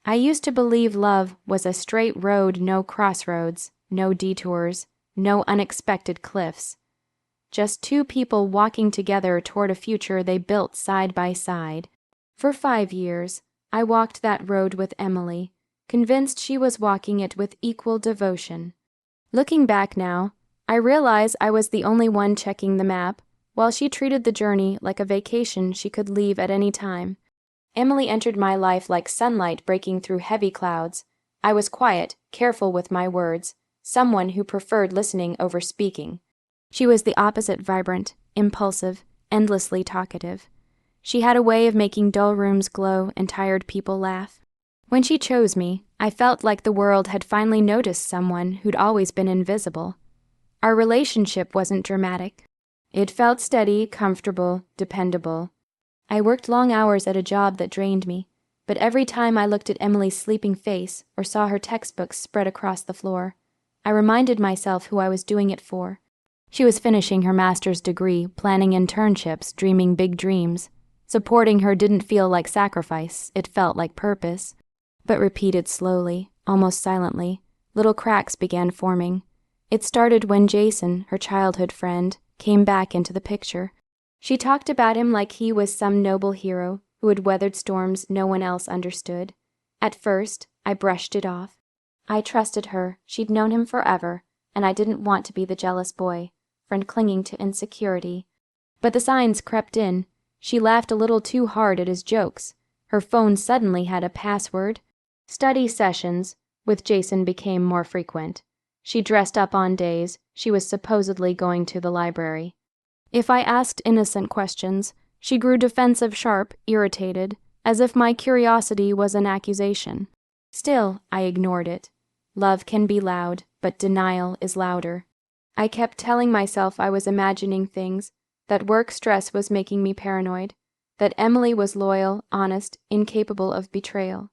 I used to believe love was a straight road, no crossroads, no detours, no unexpected cliffs. Just two people walking together toward a future they built side by side. For 5 years, I walked that road with Emily, convinced she was walking it with equal devotion. Looking back now, I realize I was the only one checking the map, while she treated the journey like a vacation she could leave at any time. Emily entered my life like sunlight breaking through heavy clouds. I was quiet, careful with my words, someone who preferred listening over speaking. She was the opposite, vibrant, impulsive, endlessly talkative. She had a way of making dull rooms glow and tired people laugh. When she chose me, I felt like the world had finally noticed someone who'd always been invisible. Our relationship wasn't dramatic. It felt steady, comfortable, dependable. I worked long hours at a job that drained me, but every time I looked at Emily's sleeping face or saw her textbooks spread across the floor, I reminded myself who I was doing it for. She was finishing her master's degree, planning internships, dreaming big dreams. Supporting her didn't feel like sacrifice, it felt like purpose. But repeated slowly, almost silently, little cracks began forming. It started when Jason, her childhood friend, came back into the picture. She talked about him like he was some noble hero who had weathered storms no one else understood. At first, I brushed it off. I trusted her, she'd known him forever, and I didn't want to be the jealous boy, friend clinging to insecurity. But the signs crept in. She laughed a little too hard at his jokes. Her phone suddenly had a password. Study sessions with Jason became more frequent. She dressed up on days she was supposedly going to the library. If I asked innocent questions, she grew defensive, sharp, irritated, as if my curiosity was an accusation. Still, I ignored it. Love can be loud, but denial is louder. I kept telling myself I was imagining things, that work stress was making me paranoid, that Emily was loyal, honest, incapable of betrayal.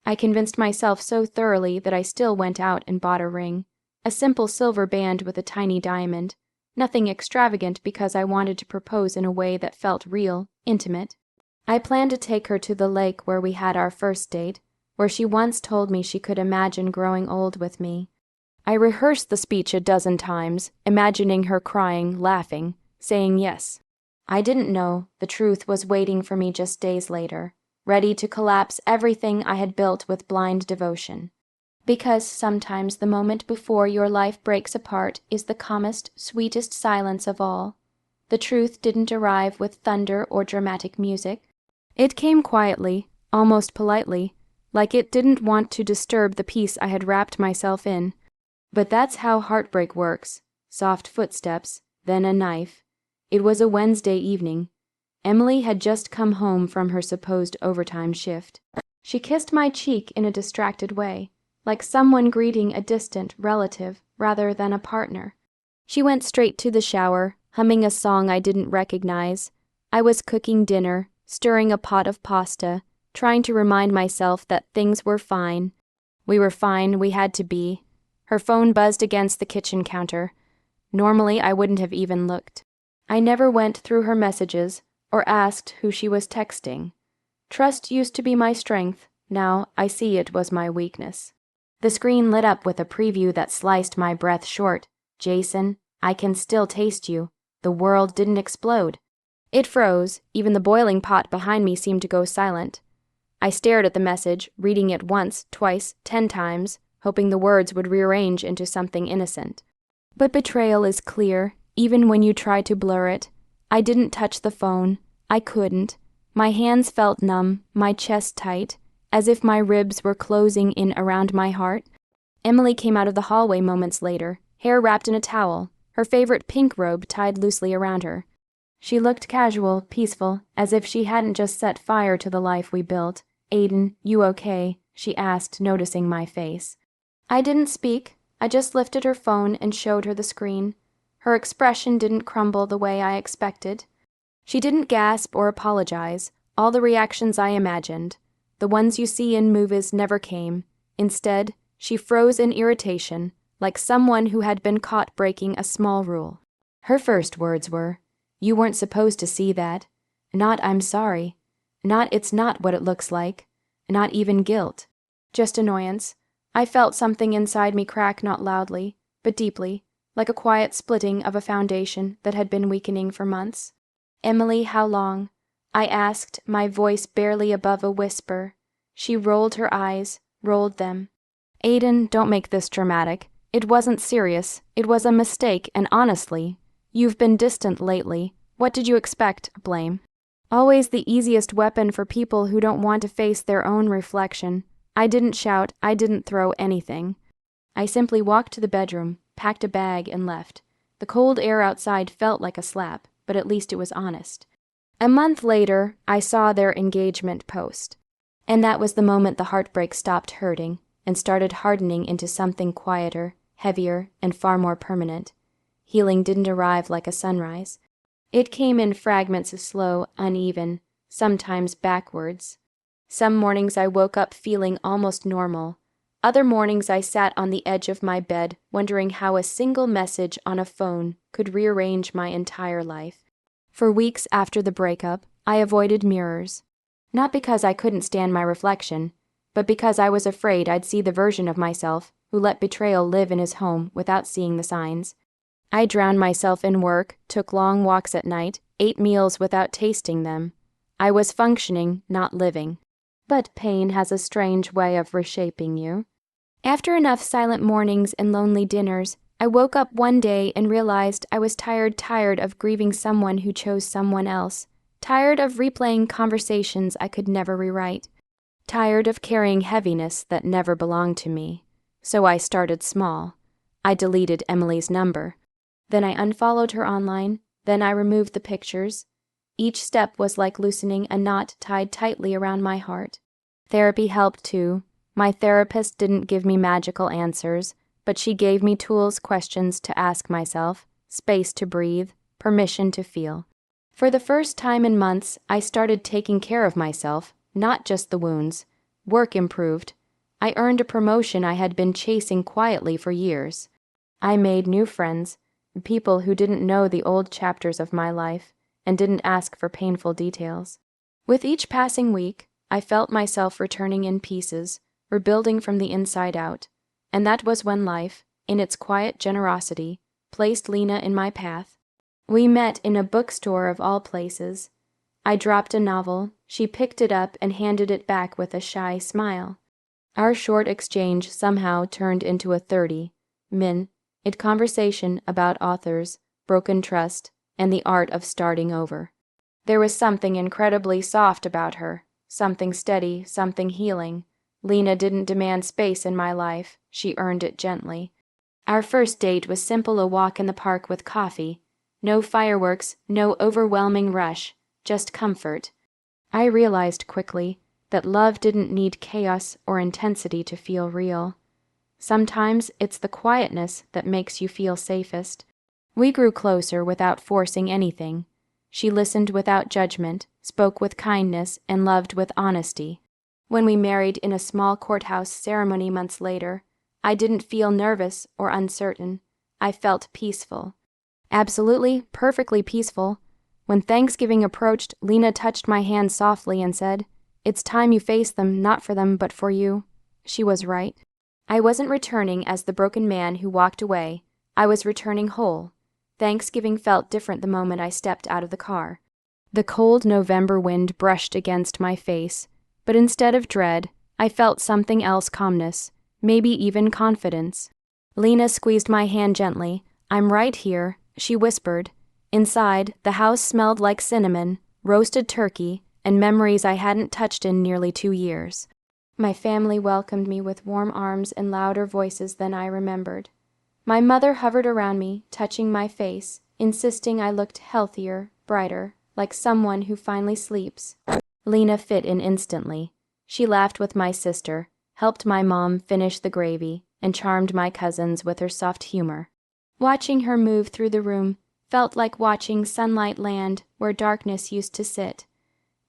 I convinced myself so thoroughly that I still went out and bought a ring, a simple silver band with a tiny diamond, nothing extravagant because I wanted to propose in a way that felt real, intimate. I planned to take her to the lake where we had our first date, where she once told me she could imagine growing old with me. I rehearsed the speech a dozen times, imagining her crying, laughing, saying yes. I didn't know the truth was waiting for me just days later, ready to collapse everything I had built with blind devotion. Because sometimes the moment before your life breaks apart is the calmest, sweetest silence of all. The truth didn't arrive with thunder or dramatic music. It came quietly, almost politely, like it didn't want to disturb the peace I had wrapped myself in. But that's how heartbreak works. Soft footsteps, then a knife. It was a Wednesday evening. Emily had just come home from her supposed overtime shift. She kissed my cheek in a distracted way, like someone greeting a distant relative rather than a partner. She went straight to the shower, humming a song I didn't recognize. I was cooking dinner, stirring a pot of pasta, trying to remind myself that things were fine. We were fine, we had to be. Her phone buzzed against the kitchen counter. Normally, I wouldn't have even looked. I never went through her messages or asked who she was texting. Trust used to be my strength. Now I see it was my weakness. The screen lit up with a preview that sliced my breath short. Jason, I can still taste you. The world didn't explode. It froze. Even the boiling pot behind me seemed to go silent. I stared at the message, reading it once, twice, 10 times, hoping the words would rearrange into something innocent. But betrayal is clear, even when you try to blur it. I didn't touch the phone. I couldn't. My hands felt numb, my chest tight, as if my ribs were closing in around my heart. Emily came out of the hallway moments later, hair wrapped in a towel, her favorite pink robe tied loosely around her. She looked casual, peaceful, as if she hadn't just set fire to the life we built. "Aiden, you okay?" she asked, noticing my face. I didn't speak. I just lifted her phone and showed her the screen. Her expression didn't crumble the way I expected. She didn't gasp or apologize. All the reactions I imagined, the ones you see in movies, never came. Instead, she froze in irritation, like someone who had been caught breaking a small rule. Her first words were, "You weren't supposed to see that. Not I'm sorry. Not it's not what it looks like. Not even guilt." Just annoyance. I felt something inside me crack, not loudly, but deeply, like a quiet splitting of a foundation that had been weakening for months. "Emily, how long?" I asked, my voice barely above a whisper. She rolled her eyes, rolled them. "Aiden, don't make this dramatic. It wasn't serious. It was a mistake, and honestly, you've been distant lately. What did you expect? Blame. Always the easiest weapon for people who don't want to face their own reflection. I didn't shout, I didn't throw anything. I simply walked to the bedroom, packed a bag, and left. The cold air outside felt like a slap, but at least it was honest. A month later, I saw their engagement post. And that was the moment the heartbreak stopped hurting and started hardening into something quieter, heavier, and far more permanent. Healing didn't arrive like a sunrise. It came in fragments, slow, uneven, sometimes backwards. Some mornings I woke up feeling almost normal. Other mornings I sat on the edge of my bed, wondering how a single message on a phone could rearrange my entire life. For weeks after the breakup, I avoided mirrors. Not because I couldn't stand my reflection, but because I was afraid I'd see the version of myself who let betrayal live in his home without seeing the signs. I drowned myself in work, took long walks at night, ate meals without tasting them. I was functioning, not living. But pain has a strange way of reshaping you. After enough silent mornings and lonely dinners, I woke up one day and realized I was tired of grieving someone who chose someone else, tired of replaying conversations I could never rewrite, tired of carrying heaviness that never belonged to me. So I started small. I deleted Emily's number. Then I unfollowed her online, then I removed the pictures. Each step was like loosening a knot tied tightly around my heart. Therapy helped too. My therapist didn't give me magical answers, but she gave me tools, questions to ask myself, space to breathe, permission to feel. For the first time in months, I started taking care of myself, not just the wounds. Work improved. I earned a promotion I had been chasing quietly for years. I made new friends, people who didn't know the old chapters of my life and didn't ask for painful details. With each passing week, I felt myself returning in pieces, rebuilding from the inside out, and that was when life, in its quiet generosity, placed Lena in my path. We met in a bookstore of all places. I dropped a novel, she picked it up and handed it back with a shy smile. Our short exchange somehow turned into a 30-minute conversation about authors, broken trust, and the art of starting over. There was something incredibly soft about her, something steady, something healing. Lena didn't demand space in my life, she earned it gently. Our first date was simple, a walk in the park with coffee. No fireworks, no overwhelming rush, just comfort. I realized quickly that love didn't need chaos or intensity to feel real. Sometimes it's the quietness that makes you feel safest. We grew closer without forcing anything. She listened without judgment, spoke with kindness, and loved with honesty. When we married in a small courthouse ceremony months later, I didn't feel nervous or uncertain. I felt peaceful. Absolutely, perfectly peaceful. When Thanksgiving approached, Lena touched my hand softly and said, "It's time you face them, not for them, but for you." She was right. I wasn't returning as the broken man who walked away. I was returning whole. Thanksgiving felt different the moment I stepped out of the car. The cold November wind brushed against my face, but instead of dread, I felt something else, calmness, maybe even confidence. Lena squeezed my hand gently. "I'm right here," she whispered. Inside, the house smelled like cinnamon, roasted turkey, and memories I hadn't touched in nearly 2 years. My family welcomed me with warm arms and louder voices than I remembered. My mother hovered around me, touching my face, insisting I looked healthier, brighter, like someone who finally sleeps. Lena fit in instantly. She laughed with my sister, helped my mom finish the gravy, and charmed my cousins with her soft humor. Watching her move through the room felt like watching sunlight land where darkness used to sit.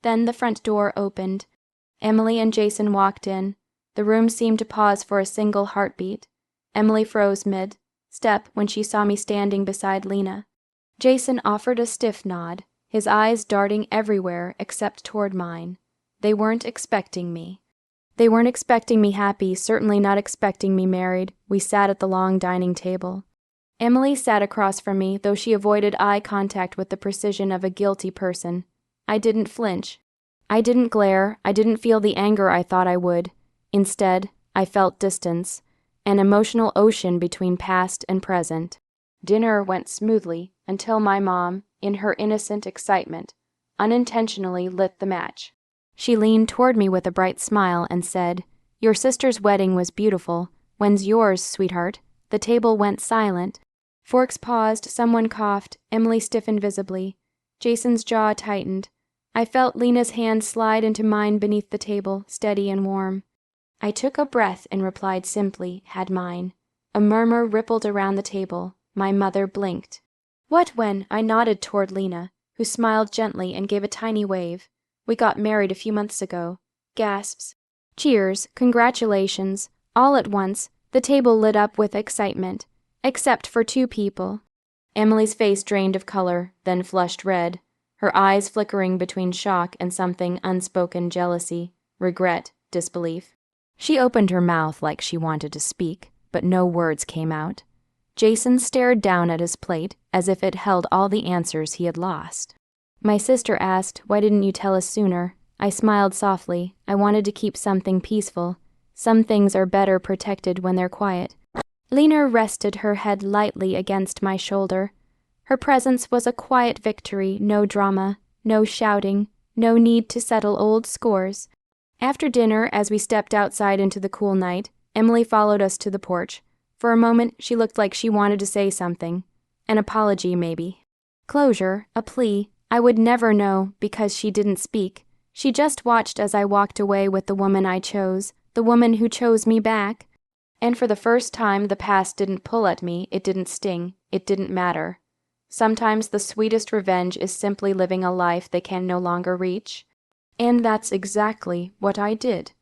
Then the front door opened. Emily and Jason walked in. The room seemed to pause for a single heartbeat. Emily froze mid-step when she saw me standing beside Lena. Jason offered a stiff nod, his eyes darting everywhere except toward mine. They weren't expecting me. They weren't expecting me happy, certainly not expecting me married. We sat at the long dining table. Emily sat across from me, though she avoided eye contact with the precision of a guilty person. I didn't flinch. I didn't glare. I didn't feel the anger I thought I would. Instead, I felt distance, an emotional ocean between past and present. Dinner went smoothly until my mom, in her innocent excitement, unintentionally lit the match. She leaned toward me with a bright smile and said, "Your sister's wedding was beautiful. When's yours, sweetheart?" The table went silent. Forks paused, someone coughed, Emily stiffened visibly. Jason's jaw tightened. I felt Lena's hand slide into mine beneath the table, steady and warm. I took a breath and replied simply, "Had mine." A murmur rippled around the table. My mother blinked. "What when?" I nodded toward Lena, who smiled gently and gave a tiny wave. "We got married a few months ago." Gasps. Cheers, congratulations. All at once, the table lit up with excitement, except for two people. Emily's face drained of color, then flushed red, her eyes flickering between shock and something unspoken jealousy, regret, disbelief. She opened her mouth like she wanted to speak, but no words came out. Jason stared down at his plate as if it held all the answers he had lost. My sister asked, "Why didn't you tell us sooner?" I smiled softly. I wanted to keep something peaceful. Some things are better protected when they're quiet. Lena rested her head lightly against my shoulder. Her presence was a quiet victory, no drama, no shouting, no need to settle old scores. After dinner, as we stepped outside into the cool night, Emily followed us to the porch. For a moment, she looked like she wanted to say something. An apology, maybe. Closure, a plea. I would never know, because she didn't speak. She just watched as I walked away with the woman I chose, the woman who chose me back. And for the first time, the past didn't pull at me, it didn't sting, it didn't matter. Sometimes the sweetest revenge is simply living a life they can no longer reach. And that's exactly what I did.